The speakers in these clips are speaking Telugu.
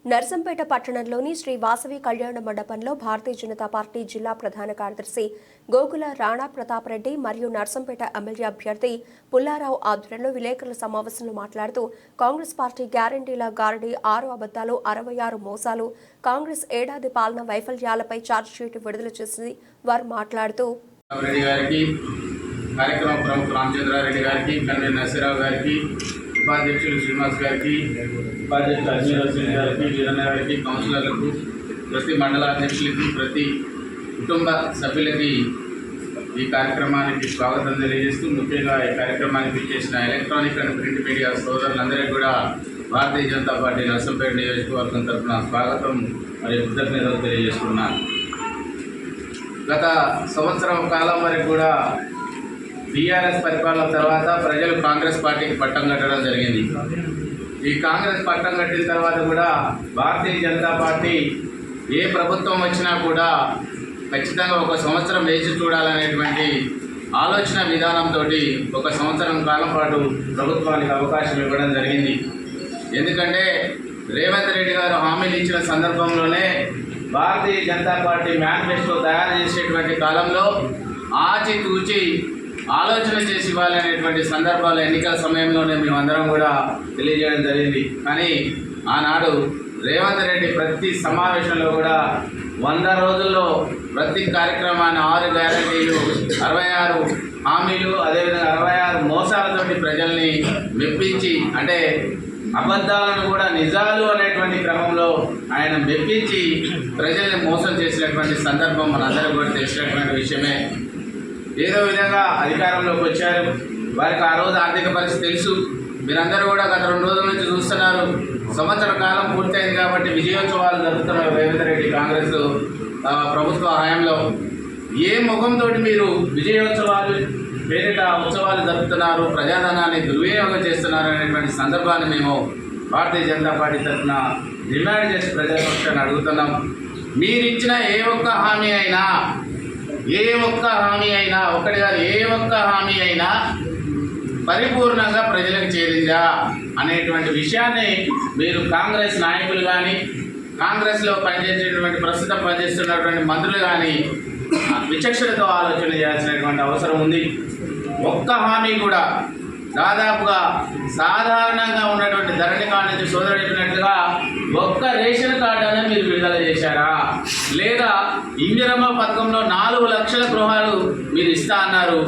నర్సంపేట పట్టణంలోని శ్రీ వాసవి కళ్యాణ మండపంలో భారతీయ జనతా పార్టీ జిల్లా ప్రధాన కార్యదర్శి గోకుల రాణా ప్రతాప్ రెడ్డి మరియు నర్సంపేట ఎమ్మెల్యే అభ్యర్థి పుల్లారావు ఆధ్వర్యంలో విలేకరుల సమావేశంలో మాట్లాడుతూ కాంగ్రెస్ పార్టీ గ్యారంటీల గారడీ 6 అబద్దాలు 66 మోసాలు కాంగ్రెస్ ఏడాది పాలన వైఫల్యాలపై ఛార్జ్షీట్ విడుదల చేసి వారు మాట్లాడుతూ ఉపాధ్యక్షులు శ్రీనివాస్ గారికి, ఉపాధ్యక్షులు అజ్మీర్ హుస్సేన్ గారికి, వీరన్న గారికి, కౌన్సిలర్లకు, ప్రతి మండలాధ్యక్షులకి, ప్రతి కుటుంబ సభ్యులకి ఈ కార్యక్రమానికి స్వాగతం తెలియజేస్తూ ముఖ్యంగా ఈ కార్యక్రమానికి చేసిన ఎలక్ట్రానిక్ అండ్ ప్రింట్ మీడియా సోదరులందరికీ కూడా భారతీయ జనతా పార్టీ నర్సంపేట నియోజకవర్గం తరఫున స్వాగతం మరియు కృతజ్ఞతలు తెలియజేస్తున్నాను. గత సంవత్సరం కాలం వరకు కూడా టీఆర్ఎస్ పరిపాలన తర్వాత ప్రజలు కాంగ్రెస్ పార్టీకి పట్టం కట్టడం జరిగింది. ఈ కాంగ్రెస్ పట్టం కట్టిన తర్వాత కూడా భారతీయ జనతా పార్టీ ఏ ప్రభుత్వం వచ్చినా కూడా ఖచ్చితంగా ఒక సంవత్సరం వేచి చూడాలనేటువంటి ఆలోచన విధానంతో ఒక సంవత్సరం కాలం పాటు ప్రభుత్వానికి అవకాశం ఇవ్వడం జరిగింది. ఎందుకంటే రేవంత్ రెడ్డి గారు హామీలు ఇచ్చిన సందర్భంలోనే భారతీయ జనతా పార్టీ మేనిఫెస్టో తయారు చేసేటువంటి కాలంలో ఆచితూచి ఆలోచన చేసి ఇవ్వాలనేటువంటి సందర్భాలు ఎన్నికల సమయంలోనే మేమందరం కూడా తెలియజేయడం జరిగింది. కానీ ఆనాడు రేవంత్ రెడ్డి ప్రతి సమావేశంలో కూడా 100 రోజుల్లో ప్రతి కార్యక్రమాన్ని 6 గ్యారంటీలు, 66 హామీలు, అదేవిధంగా 66 మోసాలతోటి ప్రజల్ని మెప్పించి, అంటే అబద్ధాలను కూడా నిజాలు అనేటువంటి క్రమంలో ఆయన మెప్పించి ప్రజల్ని మోసం చేసినటువంటి సందర్భం మనందరూ కూడా తెలిసినటువంటి విషయమే. ఏదో విధంగా అధికారంలోకి వచ్చారు. వారికి ఆ రోజు ఆర్థిక పరిస్థితి తెలుసు. మీరందరూ కూడా గత 2 రోజుల నుంచి చూస్తున్నారు. సంవత్సర కాలం పూర్తయింది కాబట్టి విజయోత్సవాలు జరుపుతున్నారు రేవంత్ రెడ్డి కాంగ్రెస్ ప్రభుత్వ హయాంలో. ఏ ముఖంతో మీరు విజయోత్సవాలు పేరిట ఉత్సవాలు జరుపుతున్నారు, ప్రజాధనాన్ని దుర్వినియోగం చేస్తున్నారు అనేటువంటి సందర్భాన్ని మేము భారతీయ జనతా పార్టీ తరఫున డిమాండ్ చేసి ప్రజాపక్షాన్ని అడుగుతున్నాం. మీరిచ్చిన ఏ ఒక్క హామీ అయినా ఒకటి కాదు, ఏ ఒక్క హామీ అయినా పరిపూర్ణంగా ప్రజలకు చేరిందా అనేటువంటి విషయాన్ని మీరు కాంగ్రెస్ నాయకులు కానీ, కాంగ్రెస్లో పనిచేసేటువంటి ప్రస్తుతం పనిచేస్తున్నటువంటి మంత్రులు కానీ విచక్షణతో ఆలోచన చేయాల్సినటువంటి అవసరం ఉంది. ఒక్క హామీ కూడా దాదాపుగా సాధారణంగా ఉన్నటువంటి ధరణి కార్డు నుంచి సోదరుడు చెప్పినట్లుగా ఒక్క రేషన్ కార్డు అనేది మీరు విడుదల చేశారా? లేదా ఇందిరమ్మ పథకంలో 4 లక్షల గృహాలు మీరు ఇస్తా అన్నారు.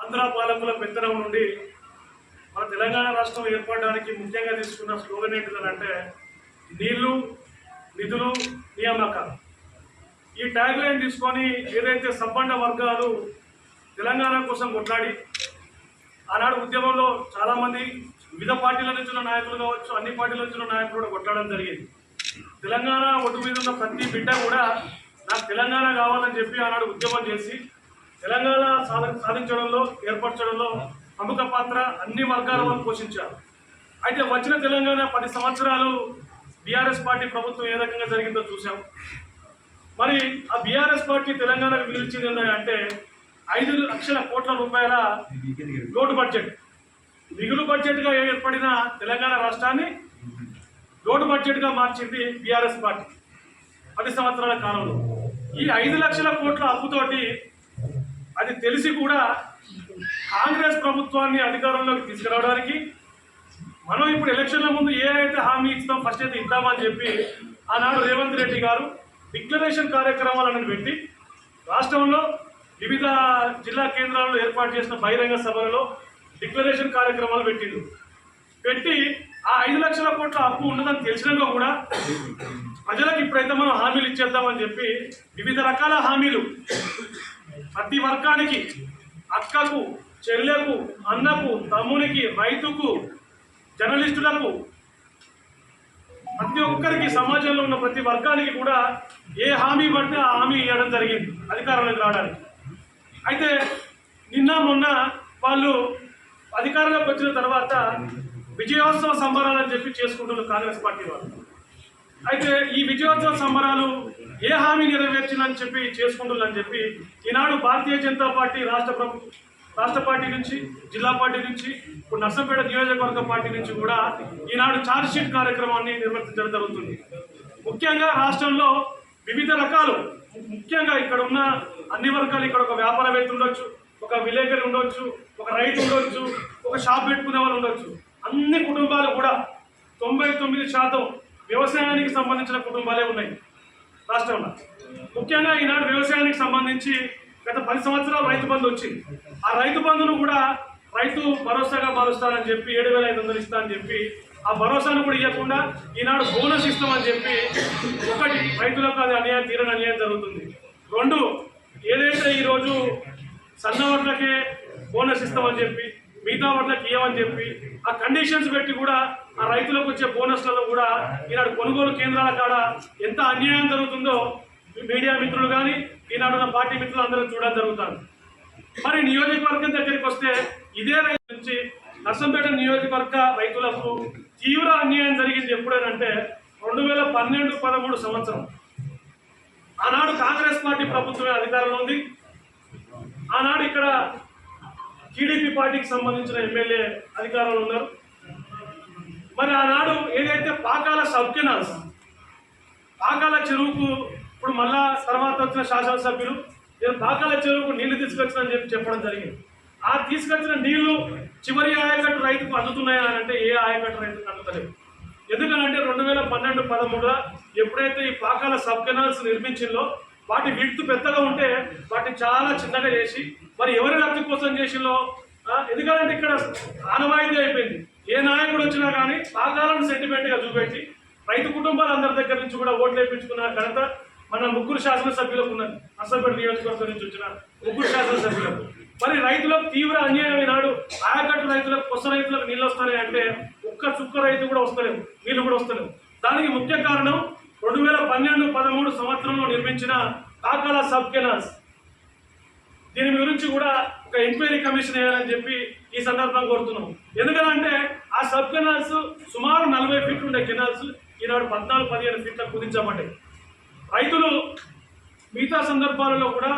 ఆంధ్ర పాలకుల పెత్తనం నుండి మన తెలంగాణ రాష్ట్రం ఏర్పడడానికి ముఖ్యంగా తీసుకున్న స్లోగన్ ఏంటిదంటే నీళ్లు, నిధులు, నియామకాలు. ఈ ట్యాగ్ లైన్ తీసుకొని ఏదైతే సంపన్న వర్గాలు తెలంగాణ కోసం కొట్లాడి ఆనాడు ఉద్యమంలో చాలామంది వివిధ పార్టీల నుంచి ఉన్న నాయకులు కావచ్చు, అన్ని పార్టీల నుంచి ఉన్న నాయకులు కూడా కొట్లాడడం జరిగింది. తెలంగాణ ఒడ్డు మీద ఉన్న ప్రతి బిడ్డ కూడా నాకు తెలంగాణ కావాలని చెప్పి ఆనాడు ఉద్యమం చేసి తెలంగాణ సాధించడంలో, ఏర్పరచడంలో ప్రముఖ పాత్ర అన్ని వర్గాల వాళ్ళు పోషించారు. అయితే వచ్చిన తెలంగాణ 10 సంవత్సరాలు బీఆర్ఎస్ పార్టీ ప్రభుత్వం ఏ రకంగా జరిగిందో చూసాం. మరి ఆ బీఆర్ఎస్ పార్టీ తెలంగాణకు మిగిల్చింది ఏంటంటే 5 లక్షల కోట్ల రూపాయల లోటు బడ్జెట్. మిగులు బడ్జెట్గా ఏర్పడిన తెలంగాణ రాష్ట్రాన్ని లోటు బడ్జెట్గా మార్చింది బీఆర్ఎస్ పార్టీ 10 సంవత్సరాల కాలంలో. ఈ 5 లక్షల కోట్ల అప్పుతోటి అది తెలిసి కూడా కాంగ్రెస్ ప్రభుత్వాన్ని అధికారంలోకి తీసుకురావడానికి మనం ఇప్పుడు ఎలక్షన్ల ముందు ఏ అయితే హామీ ఇస్తాం ఫస్ట్ అయితే ఇద్దామని చెప్పి ఆనాడు రేవంత్ రెడ్డి గారు డిక్లరేషన్ కార్యక్రమాలను పెట్టి రాష్ట్రంలో వివిధ జిల్లా కేంద్రాల్లో ఏర్పాటు చేసిన బహిరంగ సభలలో డిక్లరేషన్ కార్యక్రమాలు పెట్టి ఆ 5 లక్షల కోట్ల అప్పు ఉన్నదని తెలిసినాక కూడా ప్రజలకు ఇప్పుడైతే మనం హామీలు ఇచ్చేద్దామని చెప్పి వివిధ రకాల హామీలు ప్రతి వర్గానికి, అక్కకు, చెల్లెకు, అన్నకు, తమ్మునికి, రైతుకు, జర్నలిస్టులకు, ప్రతి ఒక్కరికి సమాజంలో ఉన్న ప్రతి వర్గానికి కూడా ఏ హామీ పడితే ఆ హామీ ఇవ్వడం జరిగింది అధికారంలోకి రావడానికి. అయితే నిన్న మొన్న వాళ్ళు అధికారంలోకి వచ్చిన తర్వాత విజయోత్సవ సంబరాలని చెప్పి చేసుకుంటున్నారు కాంగ్రెస్ పార్టీ వాళ్ళు. అయితే ఈ విజయోత్సవ సంబరాలు ఏ హామీ నెరవేర్చిందని చెప్పి చేసుకుంటుందని చెప్పి ఈనాడు భారతీయ జనతా పార్టీ రాష్ట్ర పార్టీ నుంచి, జిల్లా పార్టీ నుంచి, ఇప్పుడు నర్సంపేట నియోజకవర్గ పార్టీ నుంచి కూడా ఈనాడు ఛార్జ్ షీట్ కార్యక్రమాన్ని నిర్వర్తించడం జరుగుతుంది. ముఖ్యంగా రాష్ట్రంలో వివిధ రకాలు, ముఖ్యంగా ఇక్కడ ఉన్న అన్ని వర్గాలు, ఇక్కడ ఒక వ్యాపారవేత్త ఉండొచ్చు, ఒక విలేకరి ఉండొచ్చు, ఒక రైతు ఉండొచ్చు, ఒక షాప్ పెట్టుకునే వాళ్ళు ఉండొచ్చు. అన్ని కుటుంబాలు కూడా 99% వ్యవసాయానికి సంబంధించిన కుటుంబాలే ఉన్నాయి రాష్ట్రంలో. ముఖ్యంగా ఈనాడు వ్యవసాయానికి సంబంధించి గత 10 సంవత్సరాలు రైతు బంధు వచ్చింది. ఆ రైతు బంధును కూడా రైతు భరోసాగా మారుస్తానని చెప్పి 7,500 ఇస్తానని చెప్పి ఆ భరోసాను కూడా ఇవ్వకుండా ఈనాడు బోనస్ ఇస్తామని చెప్పి, ఒకటి రైతులకు అది అన్యాయం, తీరని అన్యాయం జరుగుతుంది. 2, ఏదైతే ఈరోజు సన్న వడ్లకే బోనస్ ఇస్తామని చెప్పి మిగతా వడ్లకి ఇవ్వమని చెప్పి ఆ కండిషన్స్ పెట్టి కూడా ఆ రైతులకు వచ్చే బోనస్లలో కూడా ఈనాడు కొనుగోలు కేంద్రాల కాడ ఎంత అన్యాయం జరుగుతుందో మీడియా మిత్రులు కానీ ఈనాడు ఉన్న పార్టీ మిత్రులు అందరూ చూడడం జరుగుతుంది. మరి నియోజకవర్గం దగ్గరికి వస్తే ఇదే రైతు నుంచి నర్సంపేట నియోజకవర్గ రైతులకు తీవ్ర అన్యాయం జరిగింది ఎప్పుడేనంటే 2012-13 సంవత్సరం. ఆనాడు కాంగ్రెస్ పార్టీ ప్రభుత్వమే అధికారంలో ఉంది. ఆనాడు ఇక్కడ టీడీపీ పార్టీకి సంబంధించిన ఎమ్మెల్యే అధికారంలో ఉన్నారు. మరి ఆనాడు ఏదైతే పాకాల సబ్ కెనాల్స్, పాకాల చెరువుకు ఇప్పుడు మళ్ళా తర్వాత వచ్చిన శాసనసభ్యులు నేను పాకాల చెరువుకు నీళ్లు తీసుకొచ్చిన చెప్పడం జరిగింది. ఆ తీసుకొచ్చిన నీళ్లు చివరి ఆయకట్టు రైతుకు అందుతున్నాయా అంటే ఏ ఆయకట్టు రైతుకు అందుతలేదు. ఎందుకనంటే 2012-13 ఎప్పుడైతే ఈ పాకాల సబ్ కెనాల్స్ నిర్మించిందో వాటి విడ్త్ పెద్దగా ఉంటే వాటిని చాలా చిన్నగా చేసి మరి ఎవరి లబ్ధి కోసం చేసిందో, ఎందుకంటే ఇక్కడ ఆనవాయితీ అయిపోయింది. ఏ నాయకుడు వచ్చినా కానీ పాకాలను సెంటిమెంట్గా చూపెట్టి రైతు కుటుంబాలందరి దగ్గర నుంచి కూడా ఓట్లు వేయించుకున్న ఘనత మన 3 శాసనసభ్యులకు ఉన్నది. నర్సంపేట నియోజకవర్గం నుంచి వచ్చిన 3 శాసనసభ్యులకు. మరి రైతులకు తీవ్ర అన్యాయం ఈనాడు ఆయకట్టు రైతులకు, కొత్త రైతులకు నీళ్ళు వస్తాయి అంటే ఒక్క చుక్క రైతు కూడా వస్తలేవు, నీళ్లు కూడా వస్తలేవు. దానికి ముఖ్య కారణం 2012-13 సంవత్సరంలో నిర్మించిన పాకాల సబ్ కెనాల్స్. దీని గురించి కూడా ఒక ఎంక్వైరీ కమిషన్ వేయాలని చెప్పి ఈ సందర్భంగా కోరుతున్నాం. ఎందుకంటే ఆ సబ్ కెనాల్స్ సుమారు 40 ఫీట్లు ఉండే కెనాల్స్ ఈనాడు 14-15 ఫీట్లకు కుదించబడ్డాయి. రైతులు మిగతా సందర్భాలలో కూడా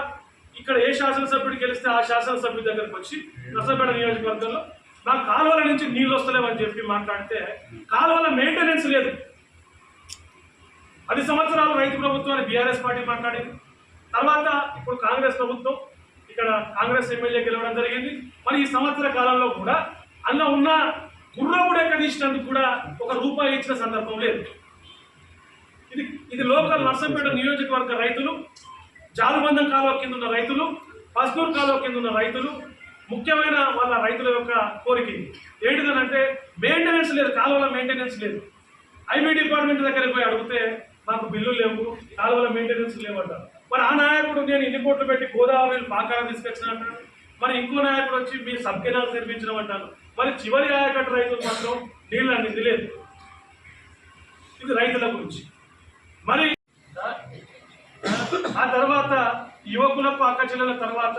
ఇక్కడ ఏ శాసనసభ్యుడు గెలిస్తే ఆ శాసనసభ్యుడి దగ్గరకు వచ్చి నర్సంపేట నియోజకవర్గంలో నాకు కాలువల నుంచి నీళ్ళు వస్తలేవని చెప్పి మాట్లాడితే కాలువల మెయింటెనెన్స్ లేదు. 10 సంవత్సరాలు రైతు ప్రభుత్వాన్ని బీఆర్ఎస్ పార్టీ మాట్లాడింది. తర్వాత ఇప్పుడు కాంగ్రెస్ ప్రభుత్వం, ఇక్కడ కాంగ్రెస్ ఎమ్మెల్యే గెలవడం జరిగింది. మరి ఈ సంవత్సర కాలంలో కూడా అందులో ఉన్న గుర్రపుడు ఎక్కడిచ్చినందుకు కూడా ₹1 ఇచ్చిన సందర్భం లేదు. ఇది లోకల్ నర్సంపేట నియోజకవర్గ రైతులు, జాలుబంధం కాలువ కింద ఉన్న రైతులు, పస్నూరు కాలువ కింద ఉన్న రైతులు, ముఖ్యమైన వాళ్ళ రైతుల యొక్క కోరిక ఏంటిదనంటే మెయింటెనెన్స్ లేదు, కాలువల మెయింటెనెన్స్ లేదు. ఐబీ డిపార్ట్మెంట్ దగ్గరికి పోయి అడిగితే మాకు బిల్లులు లేవు, కాలువల మెయింటెనెన్స్ లేవంటారు. మరి ఆ నాయకుడు నేను ఇన్ని కోట్లు పెట్టి గోదావరి పాకాల తీసుకొచ్చిన అంటారు. మరి ఇంకో నాయకుడు వచ్చి మీరు సబ్ కెనాల్స్ నిర్మించడం అంటారు. మరి చివరి ఆయకట్టు రైతులు మాత్రం నీళ్ళు అనేది లేదు. ఇది రైతుల గురించి. మరి ఆ తర్వాత యువకులకు, అక్కచెల్లెల తర్వాత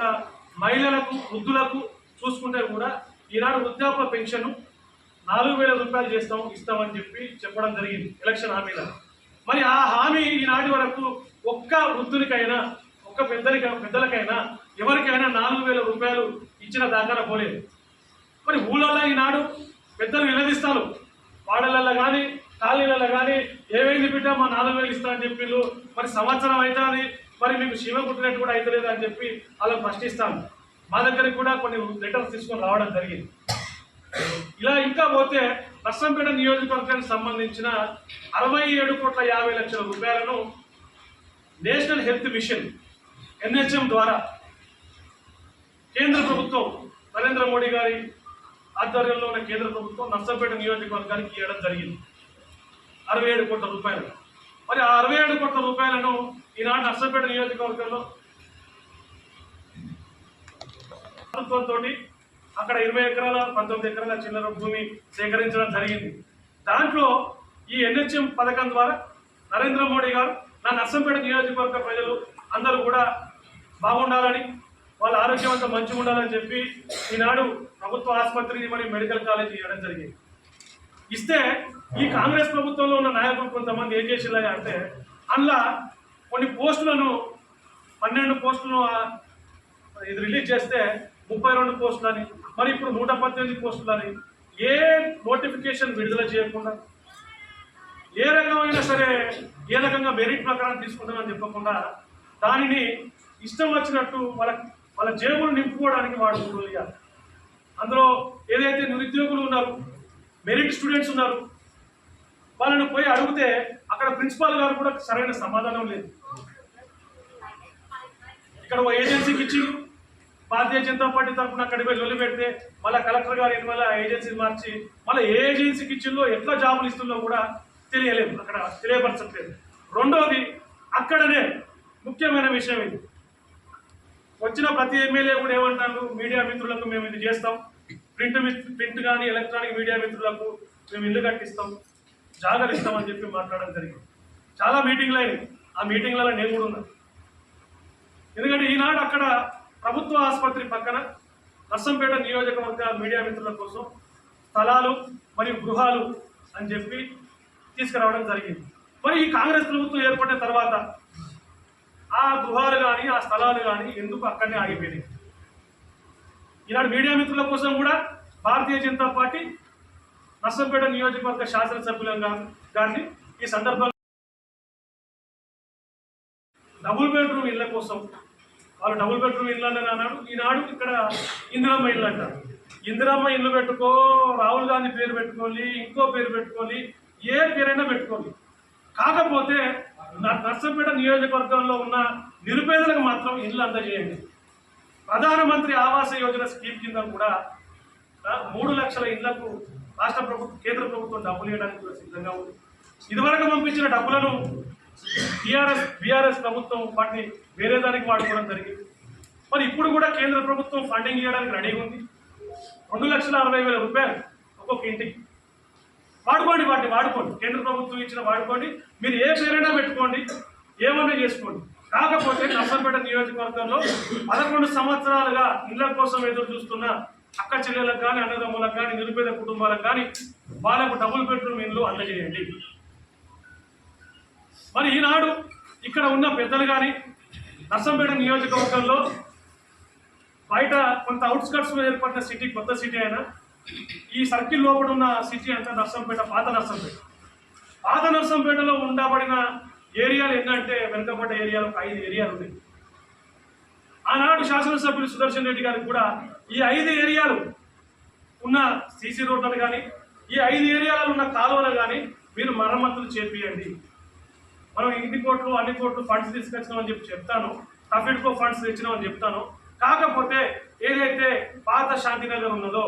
మహిళలకు, వృద్ధులకు చూసుకుంటే కూడా ఈనాడు వృద్ధాప్య పెన్షన్ 4,000 రూపాయలు ఇస్తామని చెప్పి చెప్పడం జరిగింది ఎలక్షన్ హామీలో. మరి ఆ హామీ ఈనాటి వరకు ఒక్క వృద్ధునికైనా, ఒక్క పెద్దలకైనా ఎవరికైనా 4,000 రూపాయలు ఇచ్చిన దాకా పోలేదు. మరి ఊళ్ళల్లో ఈనాడు పెద్దలు నిలదీస్తారు, వాడలల్లో కానీ కాలనీలలో కానీ ఏమైంది బిడ్డ మా 4,000 ఇస్తామని చెప్పిళ్ళు, మరి సంవత్సరం అవుతుంది, మరి మీకు శివ కుట్టినట్టు కూడా అవుతలేదు అని చెప్పి వాళ్ళని ప్రశ్నిస్తాను. మా దగ్గరికి కూడా కొన్ని లెటర్స్ తీసుకొని రావడం జరిగింది. ఇలా ఇంకా పోతే నర్సంపేట నియోజకవర్గానికి సంబంధించిన 67,50,00,000 రూపాయలను నేషనల్ హెల్త్ మిషన్ NHM ద్వారా కేంద్ర ప్రభుత్వం, నరేంద్ర మోడీ గారి ఆధ్వర్యంలో ఉన్న కేంద్ర ప్రభుత్వం నర్సంపేట నియోజకవర్గానికి ఇవ్వడం జరిగింది 67 కోట్ల రూపాయలు. మరి ఆ 67 కోట్ల రూపాయలను ఈనాడు నర్సంపేట నియోజకవర్గంలో ప్రభుత్వంతో అక్కడ 20 ఎకరాల 19 ఎకరాల చిల్లర భూమి సేకరించడం జరిగింది. దాంట్లో ఈ NHM పథకం ద్వారా నరేంద్ర మోడీ గారు నా నర్సంపేట నియోజకవర్గ ప్రజలు అందరూ కూడా బాగుండాలని, వాళ్ళ ఆరోగ్యవంతం మంచిగా ఉండాలని చెప్పి ఈనాడు ప్రభుత్వ ఆసుపత్రిని మరియు మెడికల్ కాలేజ్ ఇవ్వడం జరిగింది. ఇస్తే ఈ కాంగ్రెస్ ప్రభుత్వంలో ఉన్న నాయకులు కొంతమంది ఏం చేసిలా అంటే అందులో కొన్ని పోస్టులను 12 పోస్టులను ఇది రిలీజ్ చేస్తే 32 పోస్టులని, మరి ఇప్పుడు 118 పోస్టులని ఏ నోటిఫికేషన్ విడుదల చేయకుండా, ఏ రకమైన సరే ఏ రకంగా మెరిట్ ప్రకారం తీసుకుంటామని చెప్పకుండా దానిని ఇష్టం వచ్చినట్టు వాళ్ళ జేబులు నింపుకోవడానికి వాడుకుంటున్నారు. అందులో ఏదైతే నిరుద్యోగులు ఉన్నారు, మెరిట్ స్టూడెంట్స్ ఉన్నారు, వాళ్ళని పోయి అడిగితే అక్కడ ప్రిన్సిపాల్ గారు కూడా సరైన సమాధానం లేదు. ఇక్కడ ఓ ఏజెన్సీకి ఇచ్చి భారతీయ జనతా పార్టీ తరఫున అక్కడికి పోయి లొల్లి పెడితే మళ్ళీ కలెక్టర్ గారు ఇటు మళ్ళీ ఏజెన్సీని మార్చి మళ్ళీ ఏ ఏజెన్సీకి ఇచ్చిందో ఎట్లా జాబులు ఇస్తుందో కూడా తెలియలేదు, అక్కడ తెలియపరచట్లేదు. రెండోది అక్కడనే ముఖ్యమైన విషయం ఇది, వచ్చిన ప్రతి ఎమ్మెల్యే కూడా ఏమంటారు, మీడియా మిత్రులకు మేము ఇది చేస్తాం, ప్రింట్ కానీ ఎలక్ట్రానిక్ మీడియా మిత్రులకు మేము ఇల్లు కట్టిస్తాం, జాగాలు ఇస్తామని చెప్పి మాట్లాడడం జరిగింది. చాలా మీటింగ్లు అయినాయి, ఆ మీటింగ్లలో నేను కూడా ఉన్నాను. ఎందుకంటే ఈనాడు అక్కడ ప్రభుత్వ ఆసుపత్రి పక్కన నర్సంపేట నియోజకవర్గ మీడియా మిత్రుల కోసం స్థలాలు మరియు గృహాలు అని చెప్పి తీసుకురావడం జరిగింది. మరి ఈ కాంగ్రెస్ ప్రభుత్వం ఏర్పడిన తర్వాత ఆ గృహాలు కానీ ఆ స్థలాలు కానీ ఎందుకు అక్కడనే ఆగిపోయినాయి? ఈనాడు మీడియా మిత్రుల కోసం కూడా భారతీయ జనతా పార్టీ నర్సంపేట నియోజకవర్గ శాసనసభ్యుల గారిని ఈ సందర్భంగా డబుల్ బెడ్రూమ్ ఇళ్ల కోసం, వాళ్ళు డబుల్ బెడ్రూమ్ ఇల్లు అని అన్నాడు. ఈనాడు ఇక్కడ ఇందిరమ్మ ఇల్లు అంటారు. ఇందిరమ్మ ఇల్లు పెట్టుకో, రాహుల్ గాంధీ పేరు పెట్టుకోవాలి, ఇంకో పేరు పెట్టుకోవాలి, ఏ పేరైనా పెట్టుకోవాలి. కాకపోతే నర్సంపేట నియోజకవర్గంలో ఉన్న నిరుపేదలకు మాత్రం ఇల్లు అందజేయండి. ప్రధానమంత్రి ఆవాస యోజన స్కీమ్ కింద కూడా 3 లక్షల ఇళ్లకు రాష్ట్ర ప్రభుత్వం, కేంద్ర ప్రభుత్వం డబ్బులు ఇవ్వడానికి కూడా సిద్ధంగా ఉంది. ఇదివరకు పంపించిన డబ్బులను బీఆర్ఎస్ ప్రభుత్వం వాటిని వేరే దానికి వాడుకోవడం జరిగింది. మరి ఇప్పుడు కూడా కేంద్ర ప్రభుత్వం ఫండింగ్ ఇవ్వడానికి రెడీగా ఉంది. 2,60,000 రూపాయలు ఒక్కొక్క ఇంటికి. వాడుకోండి, వాటిని వాడుకోండి, కేంద్ర ప్రభుత్వం ఇచ్చిన వాడుకోండి, మీరు ఏ పేరైనా పెట్టుకోండి, ఏమన్నా చేసుకోండి. కాకపోతే నర్సంపేట నియోజకవర్గంలో 11 సంవత్సరాలుగా ఇళ్ల కోసం ఎదురు చూస్తున్న అక్క చెల్లెలకు కానీ, అన్నదమ్ములకు కానీ, నిరుపేద కుటుంబాలకు కానీ వాళ్ళకు డబుల్ బెడ్రూమ్ ఇల్లు అందజేయండి. మరి ఈనాడు ఇక్కడ ఉన్న పెద్దలు కానీ నర్సంపేట నియోజకవర్గంలో బయట కొంత అవుట్స్కట్స్ ఏర్పడిన సిటీ, కొత్త సిటీ అయినా ఈ సర్కిల్ లోపల ఉన్న సిటీ అంతా నర్సంపేట, పాత నర్సంపేట. పాత నర్సంపేటలో ఉండబడిన ఏరియాలు ఏంటంటే వెనుకబడ్డ ఏరియాలు 5 ఏరియాలు ఉన్నాయి. ఆనాడు శాసనసభ్యులు సుదర్శన్ రెడ్డి గారికి కూడా ఈ 5 ఏరియాలు ఉన్న సీసీ రోడ్లను కానీ, ఈ 5 ఏరియాలలో ఉన్న కాలువలు కానీ మీరు మరమ్మతులు చేపియండి. మనం ఇన్ని కోట్లు అన్ని కోట్లు ఫండ్స్ తీసుకొచ్చినామని చెప్పి చెప్తాను, టఫిడ్కో ఫండ్స్ తెచ్చినామని చెప్తాను. కాకపోతే ఏదైతే పాత శాంతినగర్ ఉన్నదో,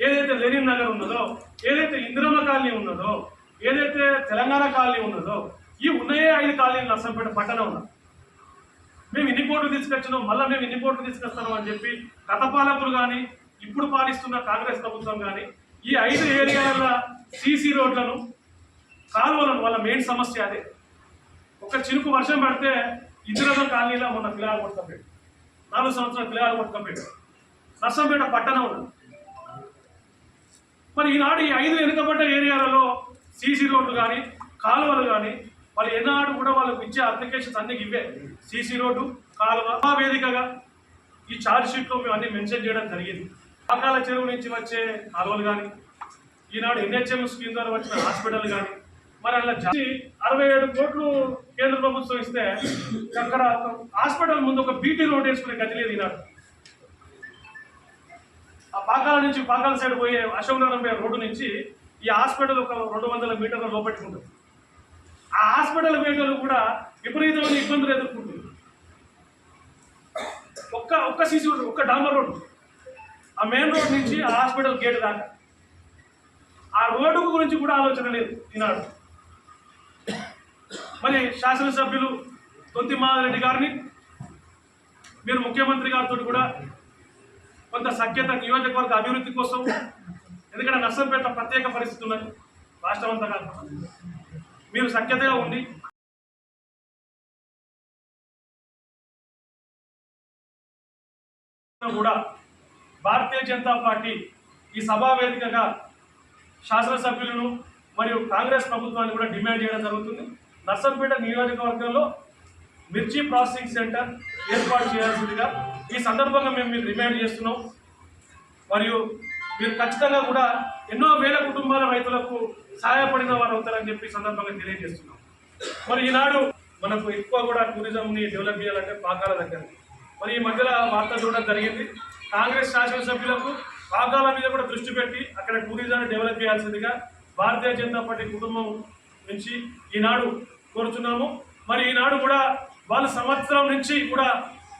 ఏదైతే లెనిన్ నగర్ ఉన్నదో, ఏదైతే ఇందిరమ్మ కాలనీ ఉన్నదో, ఏదైతే తెలంగాణ కాలనీ ఉన్నదో, ఈ ఉన్నాయే 5 కాలనీలు నర్సంపేట పట్టణం ఉన్నారు. మేము ఇన్ని కోట్లు తీసుకొచ్చినాం, మళ్ళీ మేము ఇన్ని కోట్లు తీసుకొస్తాం అని చెప్పి గత పాలకులు కానీ, ఇప్పుడు పాలిస్తున్న కాంగ్రెస్ ప్రభుత్వం కానీ ఈ 5 ఏరియాల సీసీ రోడ్లను, కాలువలను, వాళ్ళ మెయిన్ సమస్య అదే. ఒక చినుకు వర్షం పడితే ఇందిరమ్మ కాలనీలో మొన్న పిల్లలు కొట్టుకపోయాడు, 4 సంవత్సరాల పిల్లలు కొట్టుకపోయాడు, నర్సంపేట పట్టణం ఉన్నది. మరి ఈనాడు ఈ 5 వెనుకబడ్డ ఏరియాలలో సీసీ రోడ్లు కానీ, కాలువలు కానీ వాళ్ళు ఏనాడు కూడా వాళ్ళకు ఇచ్చే అప్లికేషన్స్ అన్ని ఇవే. సీసీ రోడ్డు, కాలువ వేదికగా ఈ ఛార్జ్ షీట్లో మేము అన్ని మెన్షన్ చేయడం జరిగింది. పాకాల చెరువు నుంచి వచ్చే కాలువలు కానీ, ఈనాడు ఎన్హెచ్ఎం స్కీమ్ ద్వారా వచ్చిన హాస్పిటల్ కానీ, మరి అలా 67 కోట్లు కేంద్ర ప్రభుత్వం ఇస్తే అక్కడ హాస్పిటల్ ముందు ఒక బీటీ రోడ్ వేసుకునే గతి లేదు. ఈనాడు ఆ పాకాల నుంచి, పాకాల సైడ్ పోయే అశోకనగరం పోయే రోడ్డు నుంచి ఈ హాస్పిటల్ ఒక 200 మీటర్ల లోపెట్టుకుంటుంది. ఆ హాస్పిటల్ వేటలు కూడా విపరీతమైన ఇబ్బందులు ఎదుర్కొంటుంది. ఒక్క సీసీ రోడ్డు, ఒక్క డాంబర్ రోడ్డు, ఆ మెయిన్ రోడ్ నుంచి ఆ హాస్పిటల్ గేట్ దాకా ఆ రోడ్డు గురించి కూడా ఆలోచన లేదు ఈనాడు. మరి శాసనసభ్యులు తొంతి మాధవరెడ్డి గారిని మీరు ముఖ్యమంత్రి గారితో కూడా కొంత సఖ్యత, నియోజకవర్గ అభివృద్ధి కోసం, ఎందుకంటే నర్సంపేట ప్రత్యేక పరిస్థితి ఉన్నది రాష్ట్రం అంతా కాదు, మీరు సఖ్యతగా ఉండి కూడా భారతీయ జనతా పార్టీ ఈ సభా వేదికగా శాసనసభ్యులను మరియు కాంగ్రెస్ ప్రభుత్వాన్ని కూడా డిమాండ్ చేయడం జరుగుతుంది. నర్సంపేట నియోజకవర్గంలో మిర్చి ప్రాసెసింగ్ సెంటర్ ఏర్పాటు చేయాల్సిందిగా ఈ సందర్భంగా మేము మీకు డిమాండ్ చేస్తున్నాం. మరియు మీరు ఖచ్చితంగా కూడా ఎన్నో వేల కుటుంబాల రైతులకు సహాయపడిన వారు అవుతారని చెప్పి సందర్భంగా తెలియజేస్తున్నాం. మరి ఈనాడు మనకు ఎక్కువ కూడా టూరిజంని డెవలప్ చేయాలంటే పాకాల దగ్గర. మరి ఈ మధ్యలో వార్త చూడడం జరిగింది, కాంగ్రెస్ శాసనసభ్యులకు పాకాల మీద కూడా దృష్టి పెట్టి అక్కడ టూరిజాన్ని డెవలప్ చేయాల్సిందిగా భారతీయ జనతా పార్టీ కుటుంబం నుంచి ఈనాడు కోరుతున్నాము. మరి ఈనాడు కూడా వాళ్ళు సంవత్సరం నుంచి కూడా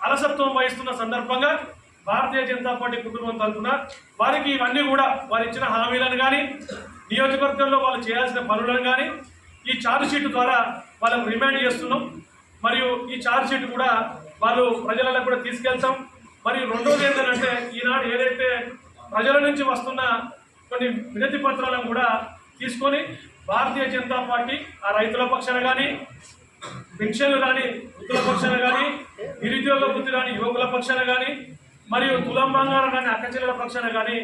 అలసత్వం వహిస్తున్న సందర్భంగా భారతీయ జనతా పార్టీ కుటుంబం తరఫున వారికి ఇవన్నీ కూడా వారు ఇచ్చిన హామీలను కానీ నియోజకవర్గంలో వాళ్ళు చేయాల్సిన పనులను కానీ ఈ ఛార్జ్ షీట్ ద్వారా వాళ్ళకు రిమైండ్ చేస్తున్నాం. మరియు ఈ ఛార్జ్ షీట్ కూడా వాళ్ళు ప్రజలకు కూడా తీసుకెళ్తాం. మరియు రెండోది ఏంటంటే ఈనాడు ఏదైతే ప్రజల నుంచి వస్తున్న కొన్ని వినతి పత్రాలను కూడా తీసుకొని భారతీయ జనతా పార్టీ ఆ రైతుల పక్షాన కానీ, పెన్షన్లు కానీ వృద్ధుల పక్షాన కానీ, నిరుద్యోగ వృత్తి కానీ యువకుల పక్షాన కానీ, మరియు తులం బంగారం కానీ అక్కచెల్లెల పక్షాన కానీ